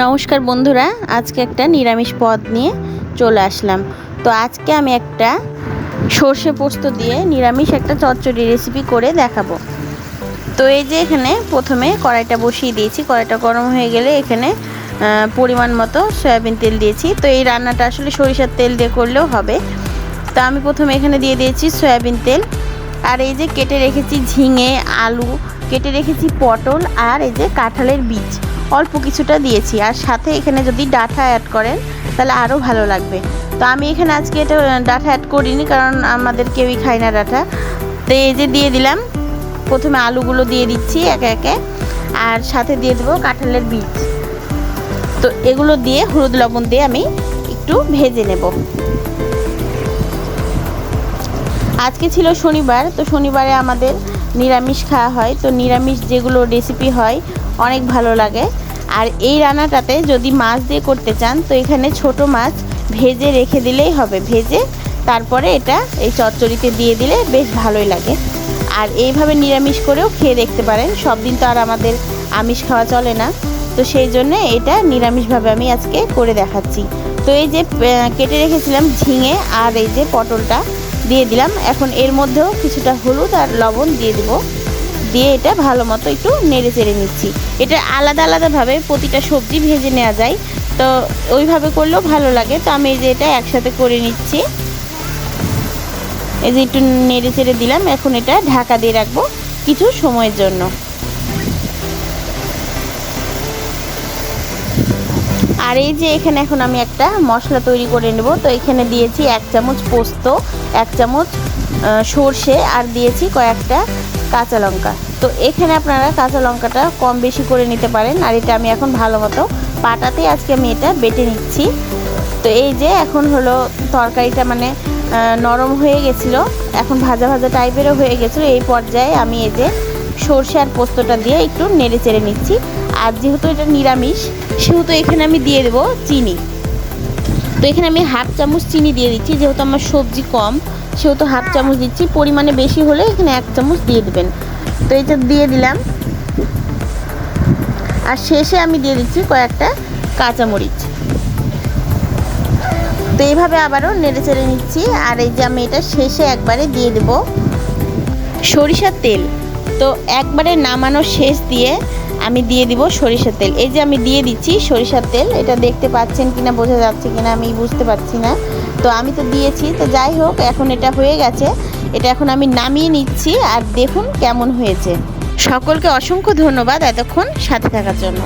নমস্কার বন্ধুরা, আজকে একটা নিরামিষ পদ নিয়ে চলে আসলাম। তো আজকে আমি একটা সর্ষে পোস্ত দিয়ে নিরামিষ একটা চচ্চড়ি রেসিপি করে দেখাবো। তো এই যে এখানে প্রথমে কড়াইটা বসিয়ে দিয়েছি। কড়াইটা গরম হয়ে গেলে এখানে পরিমাণ মতো সয়াবিন তেল দিয়েছি। তো এই রান্নাটা আসলে সরিষার তেল দিয়ে করলেও হবে। তো আমি প্রথমে এখানে দিয়ে দিয়েছি সয়াবিন তেল। আর এই যে কেটে রেখেছি ঝিঙে, আলু, কেটে রেখেছি পটল, আর এই যে কাঁঠালের বীজ অল্প কিছুটা দিয়েছি। আর সাথে এখানে যদি ডাঁটা অ্যাড করেন তাহলে আরও ভালো লাগবে। তো আমি এখানে আজকে এটা ডাঁটা অ্যাড করিনি, কারণ আমাদের কেউই খায় না ডাঁটা। তো এই যে দিয়ে দিলাম, প্রথমে আলুগুলো দিয়ে দিচ্ছি একে একে, আর সাথে দিয়ে দেবো কাঁঠালের বীজ। তো এগুলো দিয়ে হলুদ লবণ দিয়ে আমি একটু ভেজে নেব। আজকে ছিল শনিবার, তো শনিবারে আমাদের নিরামিষ খাওয়া হয়। তো নিরামিষ যেগুলো রেসিপি হয় অনেক ভালো লাগে। আর এই রান্নাটাতে যদি মাছ দিয়ে করতে চান তো এখানে ছোট মাছ ভেজে রেখে দিলেই হবে। ভেজে তারপরে এটা এই চচ্চড়িতে দিয়ে দিলে বেশ ভালোই লাগে। আর এইভাবে নিরামিষ করেও খেয়ে দেখতে পারেন। সব দিন তো আর আমাদের আমিষ খাওয়া চলে না, তো সেই জন্য এটা নিরামিষভাবে আমি আজকে করে দেখাচ্ছি। তো এই যে কেটে রেখেছিলাম ঝিঙে আর এই যে পটলটা দিয়ে দিলাম। এখন এর মধ্যেও কিছুটা হলুদ আর লবণ দিয়ে দেব। দিয়ে এটা ভালো মতো একটু নেড়ে চেড়ে নিচ্ছি। এটা আলাদা আলাদাভাবে প্রতিটা সবজি ভেজে নেওয়া যায়, তো ওইভাবে করলেও ভালো লাগে। তো আমি এই যে এটা একসাথে করে নিচ্ছি। এই যে একটু নেড়ে চেড়ে দিলাম। এখন এটা ঢাকা দিয়ে রাখবো কিছু সময়ের জন্য। আর এই যে এখানে এখন আমি একটা মশলা তৈরি করে নেব। তো এখানে দিয়েছি 1 চামচ পোস্ত, 1 চামচ সর্ষে, আর দিয়েছি কয়েকটা কাঁচা লঙ্কা। তো এখানে আপনারা কাঁচা লঙ্কাটা কম বেশি করে নিতে পারেন। আর এটা আমি এখন ভালো মতো পাটাতে আজকে আমি এটা বেটে নিচ্ছি। তো এই যে এখন হলো তরকারিটা মানে নরম হয়ে গেছিলো, এখন ভাজা ভাজা টাইপেরও হয়ে গেছিলো। এই পর্যায়ে আমি এই যে সর্ষে আর পোস্তটা দিয়ে একটু নেড়ে চেড়ে নিচ্ছি। আর যেহেতু এটা নিরামিষ সেহেতু এখানে আমি দিয়ে দেবো চিনি। তো এখানে আমি 1/2 চামচ চিনি দিয়ে দিচ্ছি। যেহেতু আমার সবজি কম সেহেতু 1/2 চামচ দিচ্ছি। পরিমাণে বেশি হলে এখানে 1 চামচ দিয়ে দেবেন। তো এটা দিয়ে দিলাম। আর শেষে আমি দিয়ে দিচ্ছি কয়েকটা কাঁচামরিচ। তো এইভাবে আবারও নেড়ে চেড়ে নিচ্ছি। আর এই যে আমি এটা শেষে একবারে দিয়ে দেব সরিষার তেল। তো একবারে নামানোর শেষ দিয়ে আমি দিয়ে দিব সরিষার তেল। এই যে আমি দিয়ে দিচ্ছি সরিষার তেল। এটা দেখতে পাচ্ছেন কিনা, বোঝা যাচ্ছে কিনা আমি বুঝতে পারছি না। তো আমি তো দিয়েছি। তো যাই হোক, এখন এটা হয়ে গেছে। এটা এখন আমি নামিয়ে নিচ্ছি। আর দেখুন কেমন হয়েছে। সকলকে অসংখ্য ধন্যবাদ এতক্ষণ সাথে থাকার জন্য।